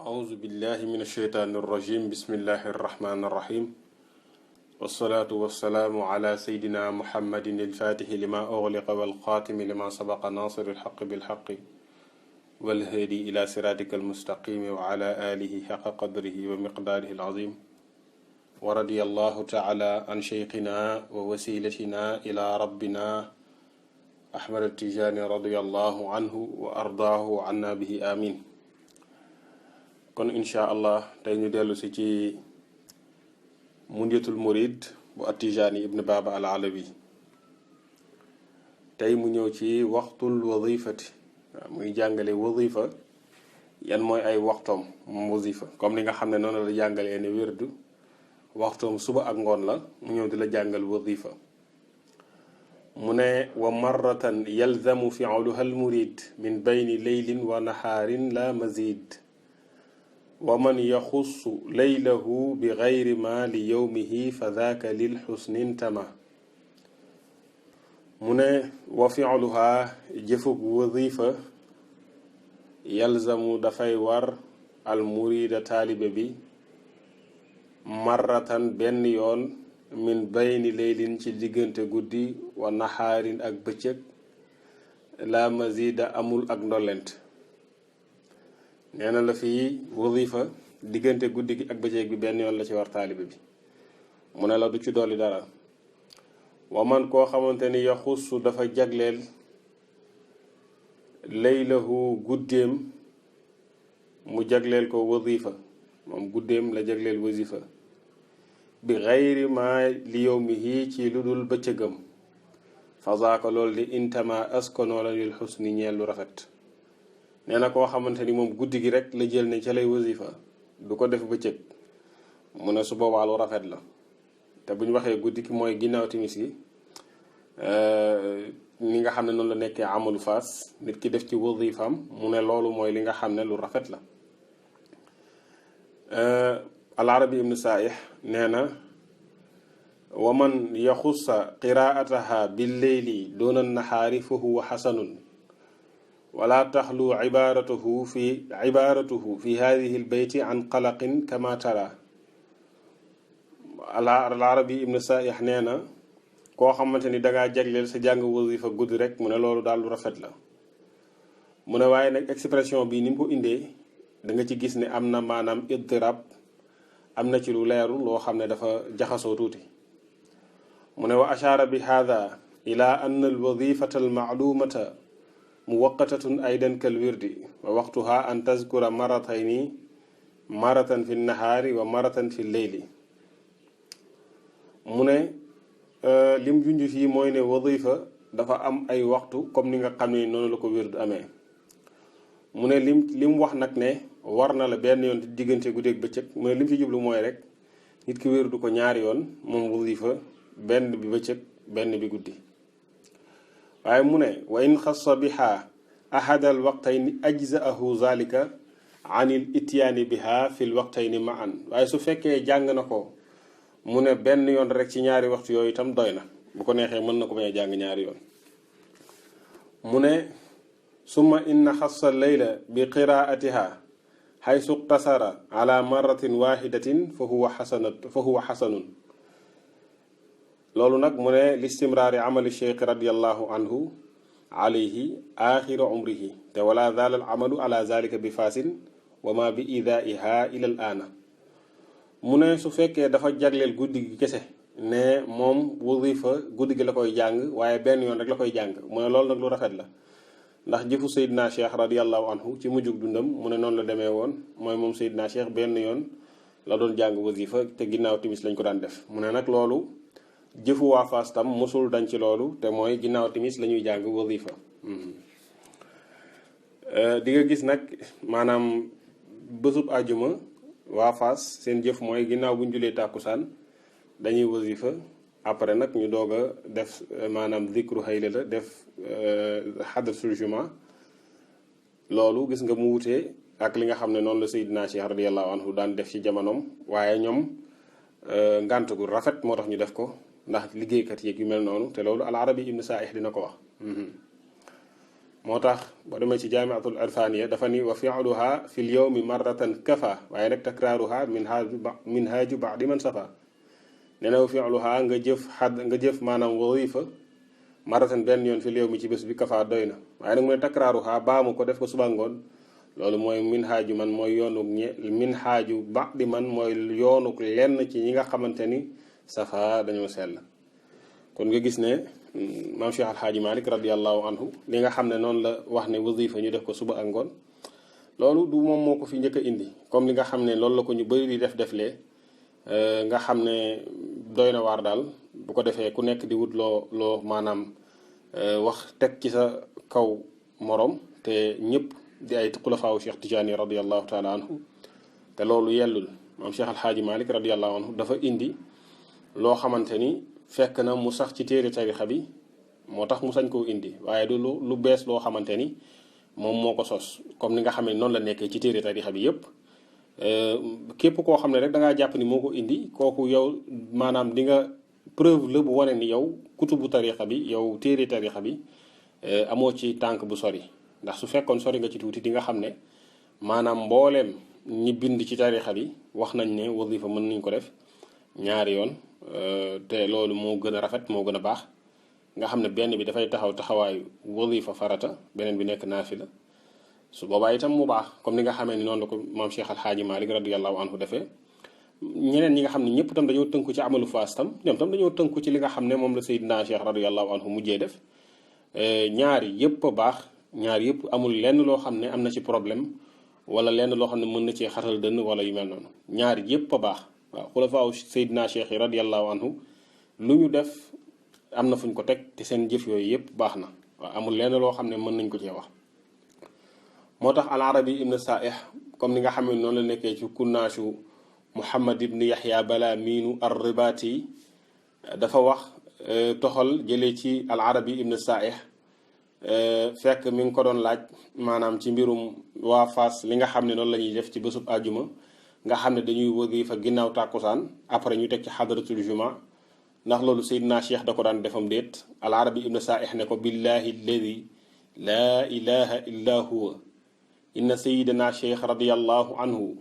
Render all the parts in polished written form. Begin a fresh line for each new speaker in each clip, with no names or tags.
أعوذ بالله من الشيطان الرجيم بسم الله الرحمن الرحيم والصلاة والسلام على سيدنا محمد الفاتح لما أغلق والخاتم لما سبق ناصر الحق بالحق والهادي إلى صراطك المستقيم وعلى آله حق قدره ومقداره العظيم ورضي الله تعالى عن شيخنا ووسيلتنا إلى ربنا أحمد التجاني رضي الله عنه وأرضاه عنا به آمين. kon incha allah tey ñu dellu si ci munyatul murid bu At-Tijani ibn Baba al Alawi tey mu ñëw ci waxtul wazifati waaw muy jàngale wazifa yan mooy ay waxtoom moom wazifa comme ni nga xam ne noonu la jàngalee ne wérdu waxtoom suba ak ngoon la mu ñëw di la jàngal wazifa mu ne wa marratan yalzamu fi'luha al murid min bayni leylin wa nahaarin la mazid wa man yaxussu laylahu bi gayri ma li yowmihi fa daaka lil xusni ntama mu ne wa fi'luha jëfug wazifa yalzamu dafay war al murida taalibe bi marratan benn yoon min bayni leylin ci diggante guddi wa naxaarin ak bëccëg la mazida amul ak ndollent nee na la fii wazifa diggante guddi gi ak bëccëg bi benn yoon la ci war taalibe bi mu ne la du ci dolli dara wa man koo xamante ni yaxussu dafa jagleel laylahu guddeem mu jagleel ko wazifa moom guddeem la jagleel wazifa bi xayri ma li yowmihi ci lu dul bëccëgam fa zaaka loolu di intama askonoo la lil xusni ñeel lu rafet nee na koo xamante ni moom guddi gi rek la jël ne ca lay wasifa du ko def bëccëg mu ne su boobaa lu rafet la te bu ñu waxee guddi gi mooy ginnaaw timis gi ni nga xam ne noonu la nekkee amalu faas nit ki def ci wasifaam mu ne loolu mooy li nga xam ne lu rafet la. al arabi ibnu saaih nee na wa man yaxussa qiraataha bil leyli doona nahaari fa huwa xasanun wala taxlu ibaaratuhu fi hadihi albeyti an qalaqin kama tara al arabi ibnu saih nee na koo xamante ni dangaa jagleel sa jàng wasifa guddi rek mu ne loolu daal lu rafet la mu ne waaye nag expression bi ni mu ko indee da nga ci gis ne am na maanaam iddirab am na ci lu leeru loo xam ne dafa jaxasoo tuuti mu ne wa ashaara bi hada ila anna alwazifata almaalumata muwaqatatun aydan kal wirdi wa waxtuha an tazkura maratayni maratan fi nahaari wa maratan fi leyli mu ne lim junj fii mooy ne wazifa dafa am ay waxtu comme ni nga xam ne noonu la ko wirdu amee mu ne lim wax nag ne war na la benn yoon diggante guddeeg bëccëg mu ne lim ci jublu mooy rek nit ki wirdu ko ñaari yoon moom wazifa benn bi bëccëg benn bi guddi waaye mu ne wa in xassa biha ahadal waqtayni ajzaahu zalika anil ityaani biha fil waqtayni ma an waaye su fekkee jàng na ko mu ne benn yoon rek ci ñaari waxtu yooyu itam doy na bu ko neexee mën na ko bañ a jàng ñaari yoon mu ne summa inna xassa layla bi qiraatiha xaysu iqtasara ala marratin waxidatin fa huwa xasanun loolu nag mu ne listimraari amali cheikh radiallahu anhu alayhi axira umrihi te wala zaala al amalu ala zalika bi faasin wa ma bi idaiha ila al aana mu ne su fekkee dafa jagleel guddi gi kese ne moom wazifa guddi gi la koy jàng waaye benn yoon rek la koy jàng mu ne loolu nag lu rafet la ndax jëfu Seydina Cheikh radiallahu anhu ci mujjug dundam mu ne noonu la demee woon mooy moom Seydina Cheikh benn yoon la doon jàng wazifa te ginnaaw timis lañ ko daan def mu ne nag loolu jëfu waa Fass tam mosul dañ ci loolu te mooy ginnaaw timis la ñuy jàng wazifa di nga gis nag maanaam bésub àjjuma waa Fass seen jëf mooy ginnaaw bu ñu julee tàkkusaan dañuy wazifa après nag ñu doog a def maanaam zikru hayla la def xadatul juma loolu gis nga mu wutee ak li nga xam ne noonu la Seydina Cheikh radiallahu anhu daan def ci jamonoom waaye ñoom ngànt gu rafet moo tax ñu def ko ndax liggéeykat yeeg yu mel noonu te loolu al arabi ibnu saaih dina ko wax moo tax boo demee ci jaamiatul irfaniya dafa ni wa fi'luha fi l yawmi marratan kafa waaye nag takraaruha min haaju ba'di man safa nee na wa fi'luha nga jëf maanaam wadifa marratan benn yoon fi l yawmi ci bés bi kafa doy na waaye nag mu ne takraaruha baamu ko def ko suba ngoon loolu mooy min haaju man mooy yoonu min haaju ba'di man mooy yoonu lenn ci ñi nga xamante ni safa dañoo sell. kon nga gis ne maam Cheikh Alhaaji Malick radiallahu anhu li nga xam ne noonu la wax ne wasifa ñu def ko suba ak ngoon loolu du moom moo ko fi njëkk a indi comme li nga xam ne loolu la ko ñu bëri di deflee nga xam ne doy na waar daal bu ko defee ku nekk di wut loo maanaam wax teg ci sa kaw morom te ñëpp di ay xulafaawu Cheikh Tidiane radiallahu taala anhu te loolu yellul maam Cheikh Alhaaji Malick radiallahu anhu dafa indi loo xamante ni fekk na mu sax ci téere tarixa bi moo tax mu sañ koo indi waaye du lu bees loo xamante ni moom moo ko sos comme ni nga xam ne noonu la nekkee ci téere tarixa bi yépp képp koo xam ne rek da ngaa jàpp ni moo ko indi kooku yow maanaam di nga preuve la bu wane ni yow kutubu tarixa bi yow téere tarixa bi amoo ci tànk bu sori ndax su fekkoon sori nga ci tuuti di nga xam ne maanaam mbooleem ñi bind ci tarixa bi wax nañ ne wasifa mën nañ ko def ñaari yoon te loolu moo gën a rafet moo gën a baax nga xam ne benn bi dafay taxawaayu wasifa farata beneen bi nekk naafila su boobaa itam mu baax comme ni nga xamee ni noonu la ko maam Cheikh Alhaaji Malick radiallahu anhu defee ñeneen ñi nga xam ne ñëpp tam dañoo tënku ci amalu faas tam ñoom tam dañoo tënku ci li nga xam ne moom la Seydina Cheikh radiallahu anhu mujjee def ñaari yëpp a baax ñaari yëpp amul lenn loo xam ne am na ci problème wala lenn loo xam ne mën na cee xatal dënn wala yu mel noonu ñaari yëpp a baax waaw xulafaaw Seydina Cheikh yi radiallahu anhu lu ñu def am na fuñ ko teg te seen jëf yooyu yëpp baax na waaw amul lenn loo xam ne mën nañ ko cee wax moo tax al arabi ibn sa'ih comme ni nga xam ne noonu la nekkee ci kunnaashu Muhammad ibn Yahya bala miinu ar-Ribaati dafa wax toxal jëlee ci al arabi ibn sa'ih fekk mi ngi ko doon laaj maanaam ci mbirum waa Fass li nga xam ne noonu la ñuy def ci bésub àjjuma nga xam ne dañuy wasifa ginnaaw tàkkusaan après ñu teg ci xadratul juma ndax loolu Seydina Cheikh da ko daan defam déet al arabi ibn sa'ih ne ko billahi alladi laa ilaha illa huwa inna sayidana cheikh radiallahu anhu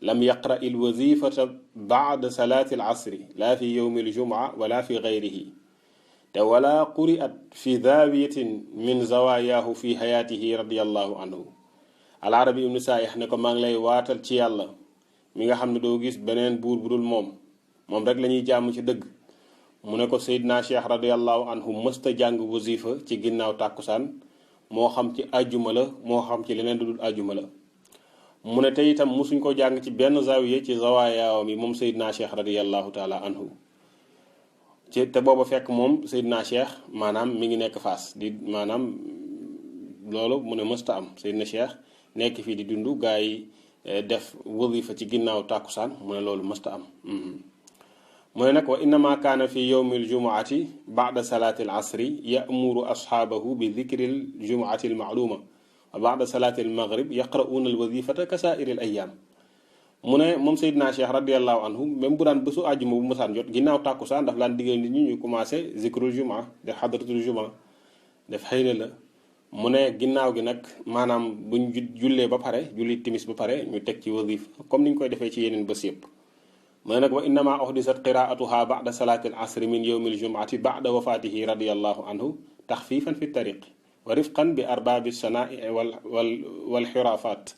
lam yaqra il wazifata baada salaati al asri laa fi yowmi al jumaa wala fi gayrihi te wala quri'at fi zaawiyatin min zawayaahu fi hayaatihi radiallahu anhu al arabi ibnu saayix ne ko maa ngi lay waatal ci yàlla mi nga xam ne doo gis beneen buur bu dul moom rek la ñuy jàmm ci dëgg mu ne ko sayidna cheikh radiallahu anhu mësta jàng wazifa ci ginnaaw tàkkusaan moo xam ci àjjuma la moo xam ci leneen du dul àjjuma la mu ne te itam musuñ ko jàng ci benn zawiya ci zawaayaawam yi moom Seydina Cheikh radiallahu taala anhu ci te booba fekk moom Seydina Cheikh maanaam mi ngi nekk Fass di maanaam loolu mu ne mësta am Seydina Cheikh nekk fii di dund gaa yi def wadifa ci ginnaaw tàkkusaan mu ne loolu mësta am mu ne nag wa innama kaana fi yowmi aljumuati bada salaati al asri yamuru ashaabahu bi dikri aljumuati almaaluma wa bada salaati almaghrib yaqra'uuna alwazifata ka saairi al ayaam mu ne moom Seydina Cheikh radiallahu anhu même bu daan bésu àjjuma bu masaan jot ginnaaw tàkkusaan daf laan digal nit ñi ñu commencé zikrul jumaa def xadratul jumaa def xëyna la mu ne ginnaaw gi nag maanaam buñ jullee ba pare julli timis ba pare ñu teg ci wazif comme niñ koy defee ci yeneen bés yëpp mu ne nag wa innama uhdisat qiraatuha ba'da salaati al asri min yowmi aljumuati ba'da wafaatihi radiallahu anhu taxfifan fi tariq wa rifqan bi arbaabi sanaa'i wal xiraafaat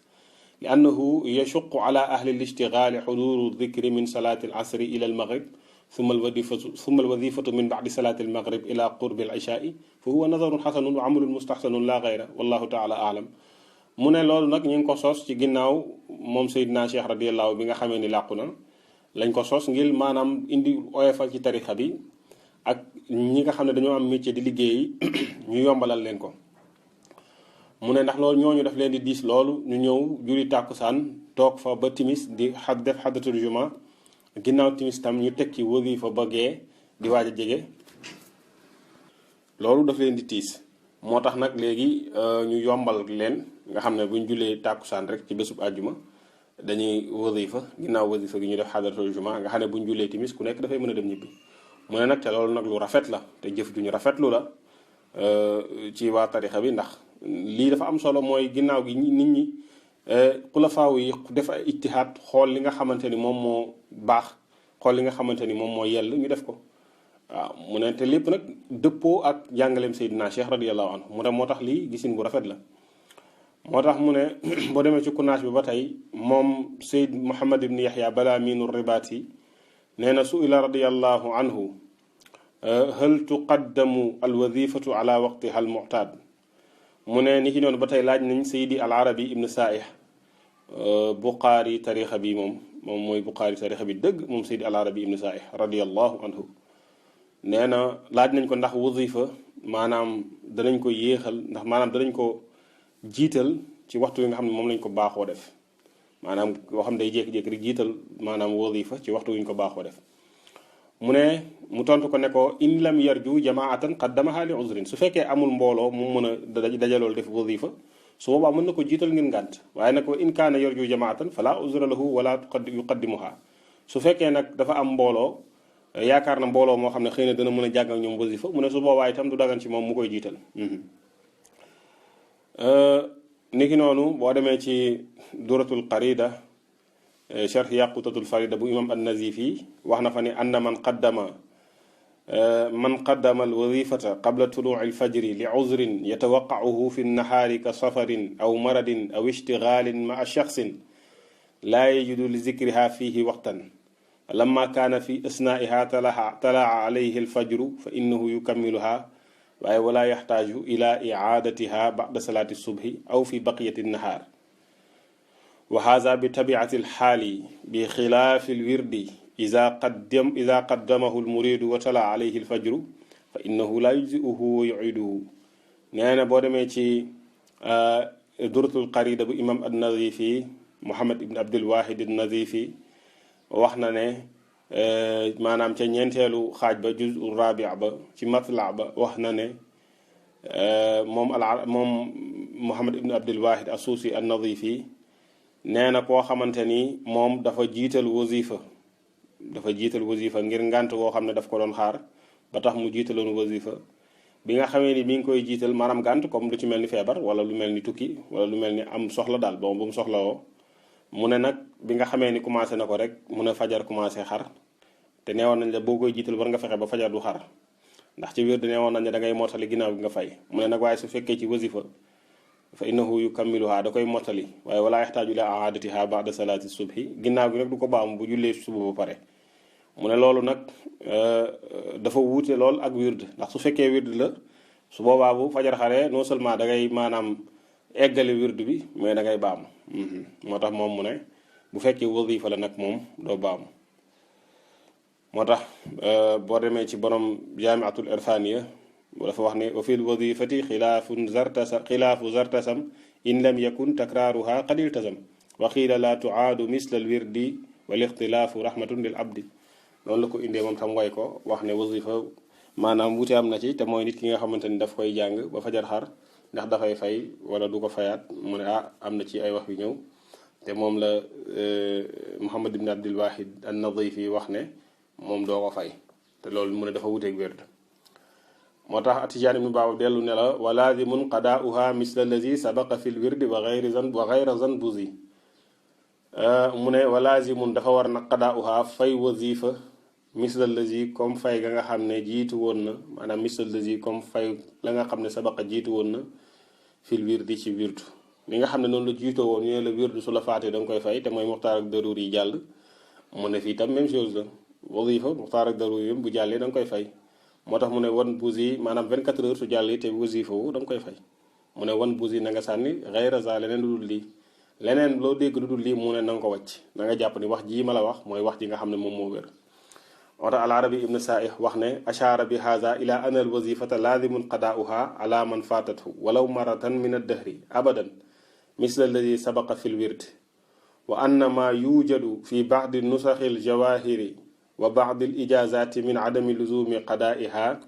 li annahu yashuqu ala ahli al-ishtigaali xuduuru dikri min salaati al-asri ila al-maghrib summa al-wazifatu min ba'di salaati al-maghrib ila qurbi al-ishaa'i fa huwa nazarun xasanun wa amalun mustaxsanun laa gayra wallahu taala aalam mu ne loolu nag ñu ngi ko sos ci ginnaaw moom Seydina Cheikh radiyallahu bi nga xamee ni làqu na lañ ko sos ngir maanaam indi oyofal ci tarixa bi ak ñi nga xam ne dañoo am métier di liggéey ñu yombalal leen ko mu ne ndax loolu ñooñu daf leen di diis loolu ñu ñëw juri tàkkusaan toog fa ba timis di def xadatul juma ginnaaw timis tam ñu teg ci wasifa ba gee di waaj a jege loolu daf leen di tiis moo tax nag léegi ñu yombal leen nga xam ne buñ julee tàkkusaan rek ci bésub àjjuma dañuy wasifa ginnaaw wasifa gi ñu def xadatul juma nga xam ne buñ julee timis ku nekk dafay mën a dem ñibbi mu ne nag te loolu nag lu rafet la te jëf ju ñu rafetlu la ci waa tarixa bi ndax lii dafa am solo mooy ginnaaw gi nit ñi xulafaaw yi def ay ijtihaad xool li nga xamante ni moom moo baax xool li nga xamante ni moom moo yell ñu def ko waaw mu ne te lépp nag dëppoo ak jàngaleem Seydina Cheikh radiyallahu anhu mu ne moo tax lii gisin bu rafet la moo tax mu ne boo demee ci kunaas bi ba tey moom Seyd Muhammad ibn Yahya Balaamin Ribaati nee na su'ila radiyallahu anhu hal tuqaddamu alwadifatu ala waqtiha almu'taad mu ne ni ki noonu ba tey laaj nañ Seydi al Arabi ibn Saih Buxaari tarixa bi moom mooy Buxaari tarixa bi dëgg moom Seydi al Arabi ibn Saih radiyallahu anhu nee na laaj nañ ko ndax wadifa maanaam danañ ko yéexal ndax maanaam danañ ko jiital ci waxtu wi nga xam ne moom lañ ko baaxoo def maanaam boo xam ne day jékki-jékki rek jiital maanaam wadifa ci waxtu wi ñu ko baaxoo def mu ne mu tontu ko ne ko in lam yarju jamaatan qaddamaha li uzrin su fekkee amul mbooloo mu mën a dajalool def wadifa su boobaa mën na ko jiital ngeen ngànt waaye nag in kaana yarju jamaatan fala uzra lahu wala yuqaddimuha su fekkee nag dafa am mbooloo yaakaar na mbooloo moo xam ne xëy na dana mën a jàng ak ñoom wasifa mu ne su boobaa itam du dagan ci moom mu koy jiital niki noonu boo demee ci duratul qarida sharh yaqutatul farida bu imam an-nazifi wax na fa ne anna man qaddama alwadifata qabla tuluci alfajri li uzrin yatawaqacuhu fi nnahaari ka safarin aw maradin aw ishtigalin maa shaxsin laa yajidu li zikriha fihi waqtan lamma kaana fi asnaiha talaa alayhi alfajru fa innahu yukammiluha waaye wala yaxtaaju ila icaadatiha bacda salaati subhi aw fi baqiyati nnahaar wa haza bi tabiati alxaali bi xilaafi alwirdi ida qaddamahu almuridu wa talaa alayhi alfajru fa innahu la yujziuhu wa yuciduhu nee na boo demee ci duratul qarida bu imam an-nazifi Muhammad ibn Abdulwahid an-Nazifi wax na ne maanaam ca ñeenteelu xaaj ba juzu rabia ba ci matla ba wax na ne moom Muhammad ibn Abdulwahid as-Suusi an-Nazifi nee na koo xamante ni moom dafa jiital wasifa ngir ngànt woo xam ne daf ko doon xaar ba tax mu jiitaloon wasifa bi nga xamee ni mi ngi koy jiital maanaam ngànt comme lu ci mel ni feebar wala lu mel ni tukki wala lu mel ni am soxla daal bon bu mu soxla woo mu ne nag bi nga xamee ni commencé na ko rek mu ne fajar commencé xar te neewoon nañ la boo koy jiital war nga fexe ba fajar du xar ndax ci wér di neewoon nañ ne da ngay mottali ginnaaw gi nga fay mu ne nag waaye su fekkee ci wasifa fa innahu yukammiluha da koy mottali waaye wala yaxtaaju ila aadatiha ba'da salaati subhi ginnaaw gi rek du ko baamu bu jullee suba ba pare mu ne loolu nag dafa wuute lool ak wird ndax su fekkee wird la su boobaa bu fajar xaree non seulement da ngay maanaam eggale wird bi mais da ngay baamu moo tax moom mu ne bu fekkee wasifa la nag moom doo baamu moo tax boo demee ci borom jaamiatul irfaniya dafa wax ne wa fil wadifati xilaafu zartasam in lam yakun takraaruha qad iltasam wa qiila la tuaadu misla alwirdi wal ixtilaafu rahmatun lil abdi loolu la ko indee moom tam way ko wax ne wasifa maanaam wuute am na ci te mooy nit ki nga xamante ni daf koy jàng ba fajar xar ndax dafay fay wala du ko fayaat mu ne am na ci ay wax yu ñëw te moom la Muhammad ibn Abdul Wahid an-Nadifi wax ne moom doo ko fay te loolu mu ne dafa wuteeg wérd moo tax Atijaan ibnu Baaba dellu ne la wa laazimun qadaa'uha misla allazi sabaqa fi lwirdi wa gayra zanbuzi mu ne wa laazimun dafa war na qadaa'uha fay wasifa misla allazi comme fay ga nga xam ne jiitu woon na maanaam misla allazi comme fay la nga xam ne sabaqa jiitu woon na fil wirdi ci wirdu li nga xam ne noonu la jiitoo woon ñu ne la wirdu su la faatee da nga koy fay te mooy muxtaar ak daruur yi jàll mu ne fii tam même chose la wasifa muxtaar ak daruur yi bu jàllee da nga koy fay moo tax mu ne wan busi maanaam 24 heures su jàllee te wasifa wu da nga koy fay mu ne wan busi na nga sànni xayra za leneen lu dul lii leneen loo dégg lu dul lii mu ne na nga ko wàcc na nga jàpp ni wax jii ma la wax mooy wax ji nga xam ne moom moo wér moo tax al arabi ibn saih wax ne ashaara bi haza ila ana al wazifata laazimun qadaa'uha ala man fatathu walaw maratan min addahri abadan misla alladi sabaqa fi lwird wa anna ma yujadu fi ba'di nusaxi aljawahiri wa ba'di alijazati min adami luzumi qadaa'iha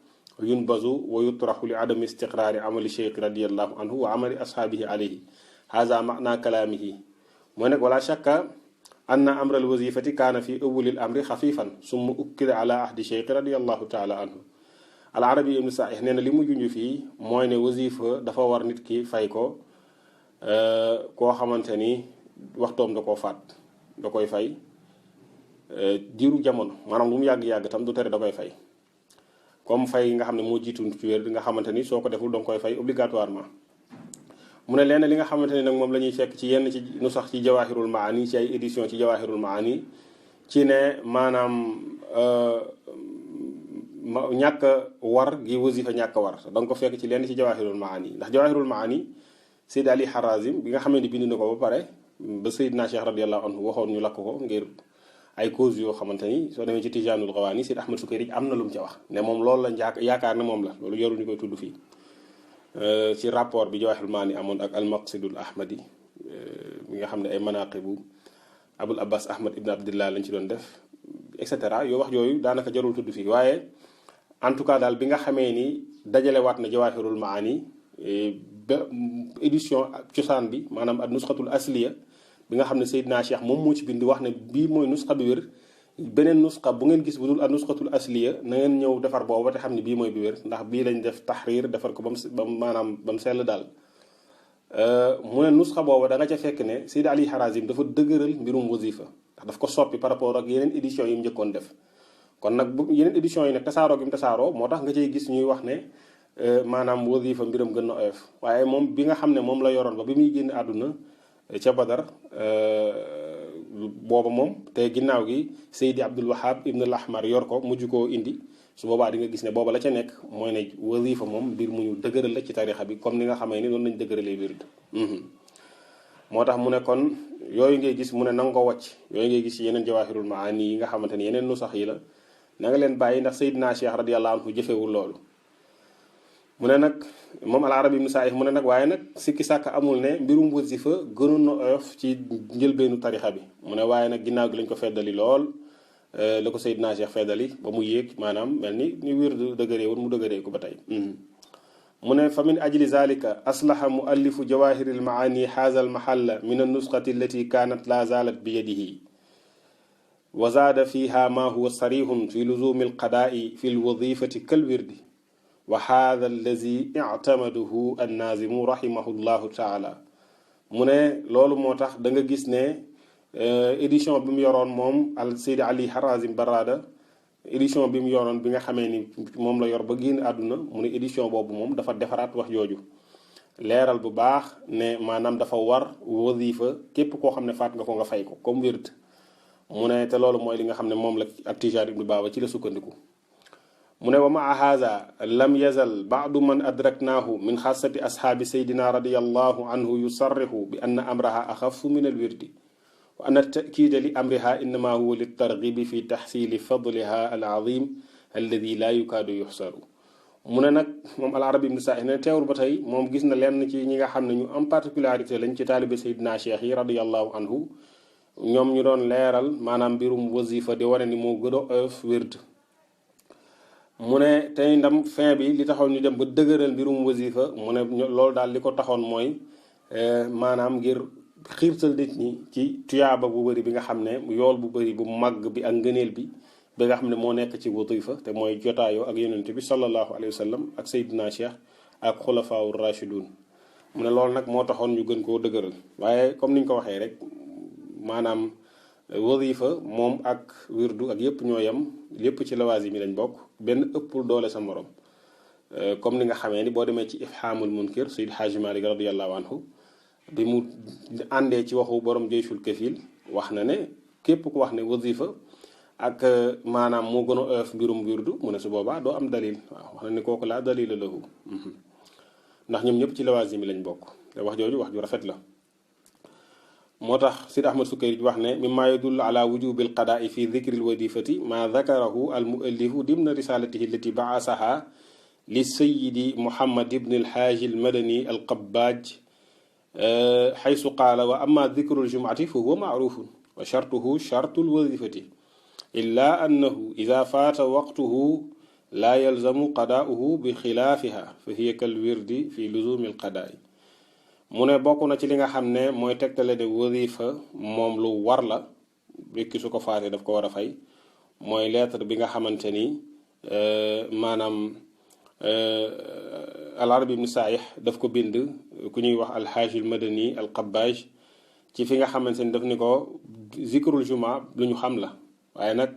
yunbazu wa yutraxu li adami istiqraari amali cheikh radiallahu anhu wa amali ashaabihi alayhi haza maana kalaamihi mooy nag wala shakka anna amra alwazifati kaana fi awwalil amri xafifan summa ukkida ala ahdi cheikh radiallahu taala anhu al arabi ibnu saih nee na li mu junj fii mooy ne wasifa dafa war nit ki fay ko koo xamante ni waxtoom da koo faat da koy fay diiru jamono maanaam lu mu yàgg-yàgg tam du tere da koy fay comme fay nga xam ne moo jiitu ci wér nga xamante ni soo ko deful danga koy fay obligatoirement mu ne leen li nga xamante ni nag moom la ñuy fekk ci yenn ci nu sax ci jawahirul maani ci ay édition ci jawahirul maani ci ne maanaam ñàkk war gi wasifa ñàkk war da nga ko fekk ci lenn ci jawahirul maani ndax jawahirul maani Seyd Ali Harazim bi nga xamante ni bind na ko ba pare ba Seydina Cheikh radiyallahu anhu waxoon ñu lakk ko ngir ay cause yoo xamante ni soo demee ci Tijaanul Gawaani Seyd Ahmad Sukayri am na lu mu ca wax ne moom loolu la yaakaar ne moom la loolu yorul ñu koy tudd fii ci rapport bi Jawahirul Maani amoon ak al-Maqsidul Ahmadi mi nga xam ne ay manaqibu Abul Abbas Ahmad ibn Abdillah lañ ci doon def et cetera yoo wax yooyu daanaka jarul tudd fii waaye en tout cas daal bi nga xamee ni dajalewaat na Jawahirul Maani ba édition cosaan bi maanaam ak nusxatul asliya bi nga xam ne Seydina Cheikh moom moo ci bind wax ne bii mooy nusxa bi wér beneen nusxa bu ngeen gis bu dul ak nusxatul asliya na ngeen ñëw defar booba te xam ne bii mooy bi wér ndax bii lañ def taxriir defar ko ba mu maanaam ba mu sell daal mu ne nusxa booba da nga ca fekk ne Seydi Ali Harazim dafa dëgëral mbirum wasifa ndax daf ko soppi par rapport ak yeneen édition yi mu njëkkoon def kon nag bu yeneen édition yi nag tasaaroo gi mu tasaaroo moo tax nga cay gis ñuy wax ne maanaam wasifa mbiram gën na oyof waaye moom bi nga xam ne moom la yoroon ba bi muy génn àdduna ca Badar booba moom te ginnaaw gi Seydi Abdul Wahab ibn al Ahmar yor ko mujj koo indi su boobaa di nga gis ne booba la ca nekk mooy ne wasifa moom mbir mu ñu dëgëral la ci tarixa bi comme ni nga xamee ni noonu lañ dëgëralee wird moo tax mu ne kon yooyu ngay gis mu ne nanga ko wàcc yooyu ngay gis yeneen jawahirul maani yi nga xamante ni yeneen nu sax yi la na nga leen bàyyi ndax Seydina Cheikh radiyallahu anhu jëfewul loolu mu ne nag moom al arabi ibnu saih mu ne nag waaye nag sikki sàkk amul ne mbirum wasifa gënoon na oyof ci njëlbeenu tarixa bi mu ne waaye nag ginnaaw gi lañ ko feddali lool la ko Seydina Cheikh feddali ba mu yéeg maanaam mel ni wér du dëgëree woon mu dëgëree ko ba tey mu ne fa min ajli zalika aslaha muallifu jawahiril maani haza al mahalla min an nusxati allati kanat la zalat bi yadihi wa zaada fiha ma huwa sarihun fi luzumi al qadaai fi al wadifati kal wirdi wa haada allazi ictamaduhu annaazimu rahimahullahu taala mu ne loolu moo tax da nga gis ne édition bi mu yoroon moom al Seydi Ali Harazim Barada édition bi mu yoroon bi nga xamee ni moom la yor ba génn àdduna mu ne édition boobu moom dafa defaraat wax jooju leeral bu baax ne maanaam dafa war wasifa képp koo xam ne faat nga ko nga fay ko comme wird mu ne te loolu mooy li nga xam ne moom la ak Tijaan ibnu Baaba ci la sukkandiku mu ne wa maa haza lam yazal baadu man adraknaahu min xaasati ashaabi saydina radiallahu anhu yusarrixu bi anna amraha axafu min alwirdi wa anna takiida li amriha innama huwa litargibi fi taxsili fadliha alazim alladi laa yukaadu yuxsaru mu ne nag moom al arabi ibnu saih ne teewul ba tey moom gis na lenn ci ñi nga xam ne ñu am particularité lañ ci taalibe saydina cheikh yi radiallahu anhu ñoom ñu doon leeral maanaam mbirum wasifa di wane ni moo gën a oyof wird mu ne tey ndam fin bi li taxoon ñu dem ba dëgëral mbirum wasifa mu ne loolu daal li ko taxoon mooy maanaam ngir xiirtal nit ñi ci tuyaaba bu bëri bi nga xam ne yool bu bëri bu màgg bi ak ngëneel bi ba nga xam ne moo nekk ci wasifa te mooy jotaayoo ak yonent bi sallallahu alayhi wa sallam ak Seydina Cheikh ak xulafaawu rashidun mu ne loolu nag moo taxoon ñu gën koo dëgëral waaye comme niñ ko waxee rek maanaam wasifa moom ak wirdu ak yépp ñoo yem lépp ci lawaazim yi lañ bokk benn ëppul doole sa morom comme ni nga xamee ni boo demee ci ifhamul munkir Seydi Haaji Malik radiyallahu anhu bi mu àndee ci waxu borom jeysul kafil wax na ne képp ku wax ne wasifa ak maanaam moo gën a oyof mbirum wirdu mu ne su boobaa doo am dalil waaw wax na ne kooku laa dalila lahu ndax ñoom ñëpp ci lawaazim yi lañ bokk te wax jooju wax ju rafet la moo tax Sidi Ahmad Sukayri wax ne mimma yadullu ala wujubi alqadaai fi dikri alwadifati ma dakarahu almuallifu dimna risalatihi allati baasaha li sayidi muhammad ibn alhaaji almadani alqabbaaj xaysu qaala wa amma dikru aljumati fa huwa maarufun wa shartuhu shartu alwadifati illa annahu ida faata waqtuhu laa yalzamu qadaauhu bi xilaafiha fa hiya kalwirdi fi luzumi alqadaai mu ne bokk na ci li nga xam ne mooy tegtale ne wasifa moom lu war la békki su ko faatee daf ko war a fay mooy lettre bi nga xamante ni maanaam al arabi ibnu saayix daf ko bind ku ñuy wax alxaajul madani al qabbaj ci fi nga xamante ni daf ni ko zikrul juma lu ñu xam la waaye nag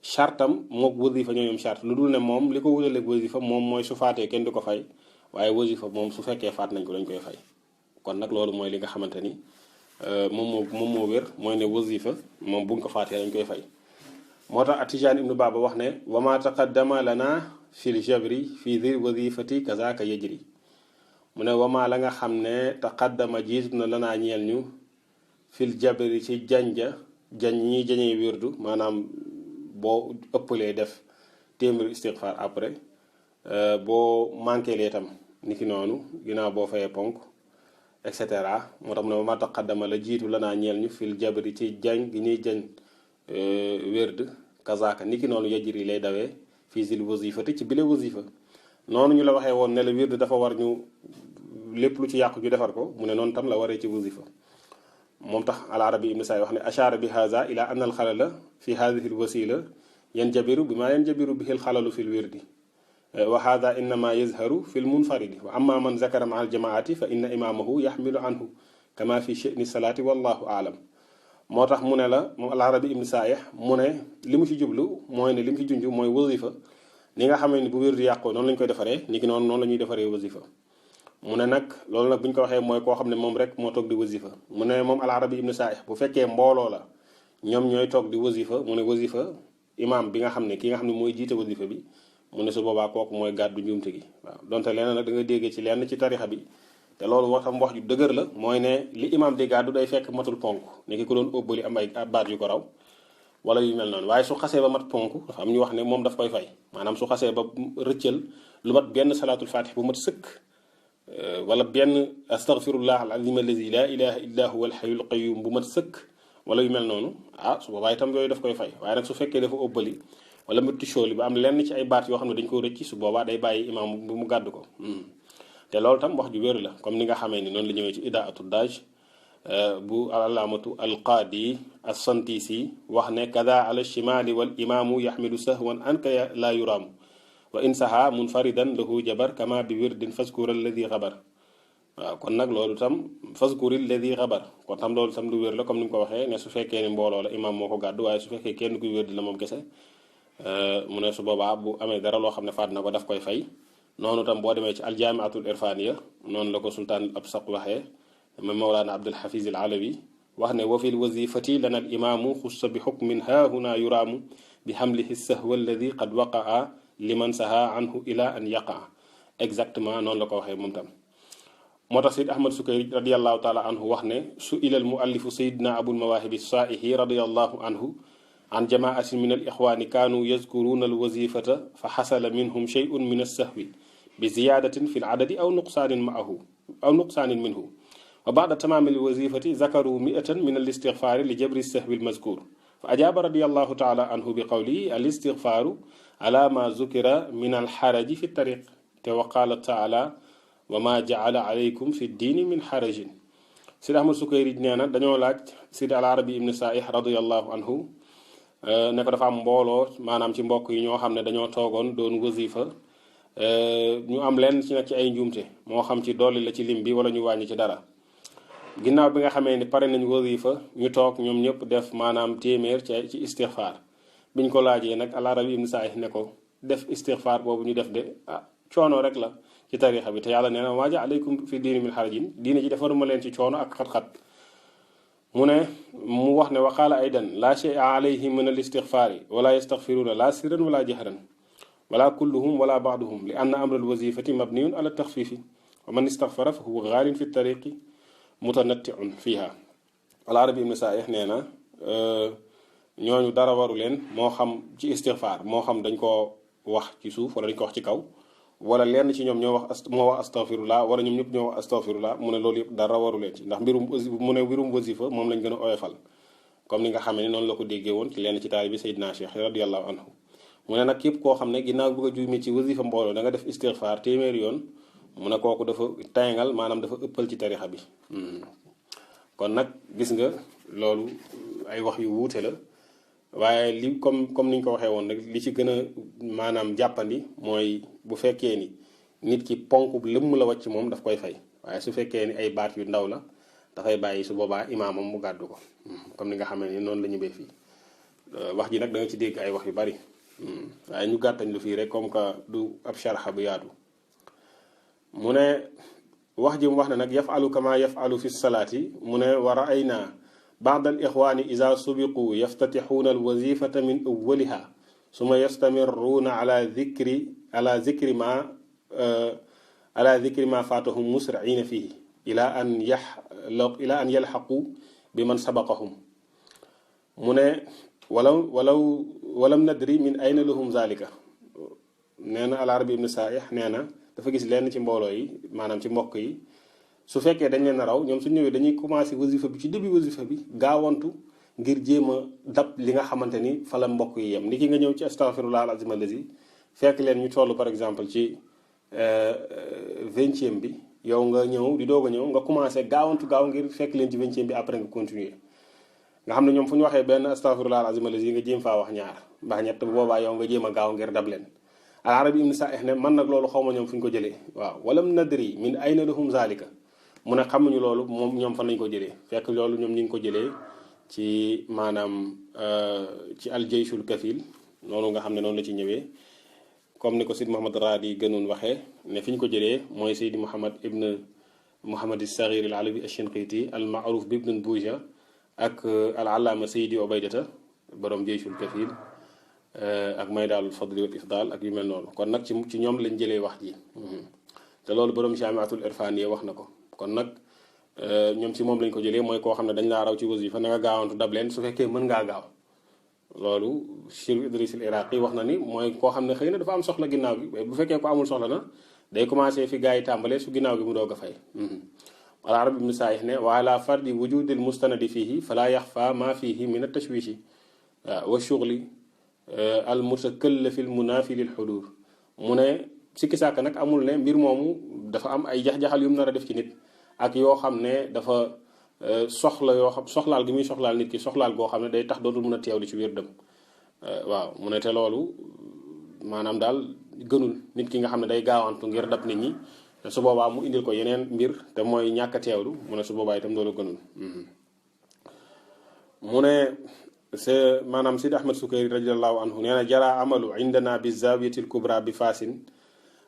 chartam mook wasifa ñoo ñoom charte lu dul ne moom li ko wutaleeg wasifa moom mooy su faatee kenn du ko fay waaye wasifa moom su fekkee faat nañ ko dañ koy fay kon nag loolu mooy li nga xamante ni moom moo wér mooy ne wasifa moom buñ ko faatee dañ koy fay moo tax Atijaan ibnu Baaba wax ne wa ma taqaddama lana fil jabri fi dhil wasifati kazaka yajri mu ne wama la nga xam ne taqaddama jiitu na lanaa ñeel ñu fil jabri ci jañ ñi jañee wirdu maanaam boo ëppalee def téeméer istighfar après boo manqué lee tam niki noonu ginnaaw boo fayee ponk et cetera moo tax mu ne wama taqaddama la jiitu lanaa ñeel ñu fil jabri ci jañ gi ñuy jañ wérd kazaka niki noonu yajri lay dawee fii zil wasifati ci bile wasifa noonu ñu la waxee woon ne la wérd dafa war ñu lépp lu ci yàqu ñu defar ko mu ne noonu tam la waree ci wasifa moom tax al arabi ibn saay wax ne ashara bi haza ila anna al xalala fi hadihi al wasila yanjabiru bi ma yanjabiru bihi al xalalu fi l wirdi wa hada innama yazharu fi l munfaridi wa amma man zakara maa al jamaati fa inna imamahu yaxmilu anhu kama fi sha'ni salaati wallahu aalam moo tax mu ne la moom al arabi ibn saayih mu ne li mu ci jublu mooy ne li mu ci junj mooy wasifa ni nga xamee ni bu wér di yàqoo noonu lañ koy defaree ni ki noonu la ñuy defaree wasifa mu ne nag loolu nag bu ñu ko waxee mooy koo xam ne moom rek moo toog di wasifa mu ne moom al arabi ibn saayih bu fekkee mbooloo la ñoom ñooy toog di wasifa mu ne wasifa imam bi nga xam ne ki nga xam ne mooy jiite wasifa bi mu ne su boobaa kooku mooy gàddu njuumte gi waaw donte leneen nag da nga déggee ci lenn ci tarixa bi te loolu waxam wax ju dëgër la mooy ne li imam di gàddu day fekk matul ponk ni ki ko doon óbbali am ay baat yu ko raw wala yu mel noonu waaye su xasee ba mat ponk dafa am ñu wax ne moom daf koy fay maanaam su xasee ba rëccal lu mat benn salaatul fatih bu mat sëkk wala benn astaghfirullah al azim allazi la ilaha illa huwa al hayyul qayyum bu mat sëkk wala yu mel noonu ah su boobaa itam yooyu daf koy fay waaye nag su fekkee dafa óbbali wala mu tisóoli ba am lenn ci ay baat yoo xam ne dañ ko rëcc su boobaa day bàyyi imam bu mu gàddu ko te loolu tam wax ju wér la comme ni nga xamee ni noonu la ñëwee ci idaatu daaj bu alaamatu alqaadi as-santisi wax ne kada ala shimali wal imaamu yaxmilu sahwan anka la yuraamu wa in saha munfaridan lahu jabar kama bi wirdin faskur alladi xabar waaw kon nag loolu tam faskur alladi xabar kon tam loolu tam lu wér la comme ni mu ko waxee ne su fekkee ni mbooloo la imaam moo ko gàddu waaye su fekkee kenn kuy wérdi la moom kese mu ne su boobaa bu amee dara loo xam ne faat na ko daf koy fay noonu tam boo demee ci aljaamiatul irfaniya noonu la ko sultaan ab saq waxee même mawlaana abdul hafiz al alawi wax ne wa fil wazifati lana al imaamu xussa bi xukmin haahuna yuraamu bi xamlihi sahwa alladi qad waqaa liman saha anhu ila an yaqaa exactement noonu la ko waxee moom tam moo tax sayid ahmad sukayri radiallahu taala anhu wax ne su ilal muallifu sayidna abul mawaahibi saaihi radiallahu anhu an jamaatin min al ixwaani kaanu yazkuruuna al wazifata fa xasala minhum sheyun min alsahwi bi ziyaadatin fi l adadi aw nuqsaanin minhu wa baada tamaami al wazifati zakaru miatan min al istigfaari li jabri sahwi al mazkur fa ajaaba radiallahu taala anhu bi qawlihi al istigfaaru ala ma zukira min al xaraji fi tariq te wa qaala taala wa ma jaala alaykum fi diini min xarajin Sidi Ahmad Sukayri nee na dañoo laaj Sidi al Arabi ibn Saih radiallahu anhu ne ko dafa am mbooloo maanaam ci mbokk yi ñoo xam ne dañoo toogoon doon wasifa ñu am lenn ci nag ci ay njuumte moo xam ci dolli la ci lim bi wala ñu wàññi ci dara ginnaaw bi nga xamee ni pare nañ wasifa ñu toog ñoom ñëpp def maanaam téeméer ci istixfaar biñ ko laajee nag al Arabi ibn Saih ne ko def istixfaar boobu ñu def de coono rek la ci tarixa bi te yàlla nee na maa ja'ala alaykum fi diini min harajin diine ji defaruma leen ci coono ak xat-xat mu ne mu wax ne wa qaala aydan laa shay'a alayhim min al istigfaari wala yastaghfiruuna la sirran wala jahran wala kulluhum wala ba'duhum li anna amra al wazifati mabniyun ala taxfiifi wa man istaghfara fa huwa gaalin fi tariqi mutanatti'un fiha al Arabi ibn Saih nee na ñooñu dara waru leen moo xam ci istigfaar moo xam dañ ko wax ci suuf wala dañ ko wax ci kaw wala lenn ci ñoom moo wax astaghfirullah wala ñoom ñëpp ñoo wax astaghfirullah mu ne loolu yëpp dara waru leen ci ndax mbirum wasifa moom lañ gën a oyofal comme ni nga xam ne noonu la ko déggee woon ci lenn ci taali bi Seydina Cheikh radiyallahu anhu mu ne nag képp koo xam ne ginnaaw bëgg a juumi ci wasifa mbooloo da nga def istighfar téeméeri yoon mu ne kooku dafa tayngal maanaam dafa ëppal ci tarixa bi kon nag gis nga loolu ay wax yu wuute la waaye li comme ni ñu ko waxee woon rek li ci gën a maanaam jàppandi mooy bu fekkee ni nit ki ponk lëmm la wàcc moom daf koy fay waaye su fekkee ni ay baat yu ndaw la dafay bàyyi su boobaa imaamam mu gàddu ko comme ni nga xamee ni noonu la ñu bee fii wax ji nag da nga ci dégg ay wax yu bari waaye ñu gàttañ lu fii rek comme que du ab sharxa bu yaatu mu ne wax ji mu wax ne nag yafalu kama yafalu fi salaati mu ne wa raayna baad al ixwaani ida subiqu yaftatixuuna al wazifata min awwaliha suma yastamirruuna ala zikri ma faatahum musriina fihi ila an yalxaqu bi man sabaqahum mu ne walam nadri min ayna lahum zalika nee na al arabi ibn saih nee na dafa gis lenn ci mbooloo yi maanaam ci mbokk yi su fekkee dañ leen a raw ñoom su ñëwee dañuy commencé wasifa bi ci début wasifa bi gaawantu ngir jéem a dab li nga xamante ni fa la mbokk yi yem ni ki nga ñëw ci astaghfirullah al azim allazi fekk leen ñu toll par exemple ci 20e bi yow nga ñëw di doog a ñëw nga commencé gaaw ngir fekk leen ci 20e bi après nga continuer nga xam ne ñoom fu ñu waxee benn astaghfirullah al azim allazi nga jéem faa wax ñaar mbaa ñett bu boobaa yow nga jéem a gaaw ngir dab leen al arabi ibn saih ne man nag loolu xaw ma ñoom fu ñu ko jëlee waaw walam nadri min ayna lahum zalika mu ne xamuñu loolu moom ñoom fan lañ ko jëlee fekk loolu ñoom ñu ngi ko jëlee ci maanaam ci aljayshul kafil noonu nga xam ne noonu la ci ñëwee comme ni ko Sidi Muhammad Raadi gënoon waxee ne fi ñu ko jëlee mooy Seydi Muhammad ibn Muhammad as-Saghir al-Alawi ash-Shinqiti al-ma'ruf bi ibn Buja ak al-allaama Seydi Ubaydata borom jayshul kafil ak maydaalul fadli wal ifdal ak yu mel noonu kon nag ci ñoom lañ jëlee wax ji te loolu borom jaamiatul irfaniya wax na ko kon nag ñoom ci moom lañ ko jëlee mooy koo xam ne dañ laa raw ci wasifa na nga gaawantu dab leen su fekkee mën ngaa gaaw loolu Cheikh Idris al Iraqi wax na ni mooy koo xam ne xëy na dafa am soxla ginnaaw gi bu fekkee ko amul soxla na day commencé fi gars yi tàmbalee su ginnaaw gi mu doog a fay al arab ibn saih ne wa ala fardi wujudil mustanadi fihi fala yaxfa ma fihi min at-tashwishi wa shughli al mutakallafi al munafi lil xudur mu ne sikki sàkk nag amul ne mbir moomu dafa am ay jax-jaxal yu mu nar a def ci nit ak yoo xam ne dafa soxlaal gi muy soxlaal nit ki soxlaal goo xam ne day tax dootul mën a teewlu ci biir dem waaw mu ne te loolu maanaam daal gënul nit ki nga xam ne day gaawantu ngir dab nit ñi te su boobaa mu indil ko yeneen mbir te mooy ñàkk a teewlu mu ne su boobaa itam loolu gënul mu ne c'est maanaam Sidi Ahmed Sukayri radiallahu anhu nee na jara amalu indana bi zawiyati al kubra bi faasin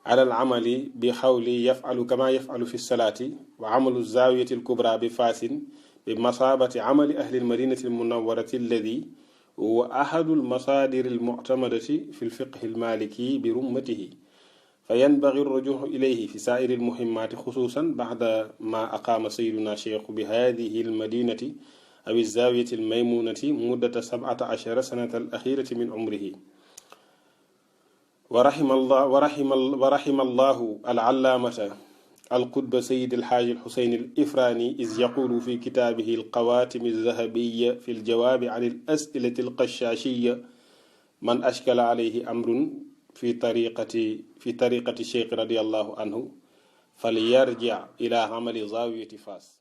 ala al amali bi xawli yafalu kama yafalu fi salaati wa amalu zawiyati al kubra bi faasin bi masabati amali ahli al madinati al munawwarati alladi huwa ahadu al masadir al muctamadati fi al fiqh al maliki bi rummatihi fa yanbaghi الرجوع إليه في سائر المهمات خصوصا بعد ما أقام سيدنا الشيخ بهذه المدينة أو الزاوية الميمونة مدة 17 سنة الأخيرة من عمره ورحم الله العلامة القطب سيد الحاج الحسين الإفراني إذ يقول في كتابه القواتم الذهبية في الجواب عن الأسئلة القشاشية من أشكل عليه أمر في طريقة الشيخ رضي الله عنه فليرجع إلى عمل زاوية فاس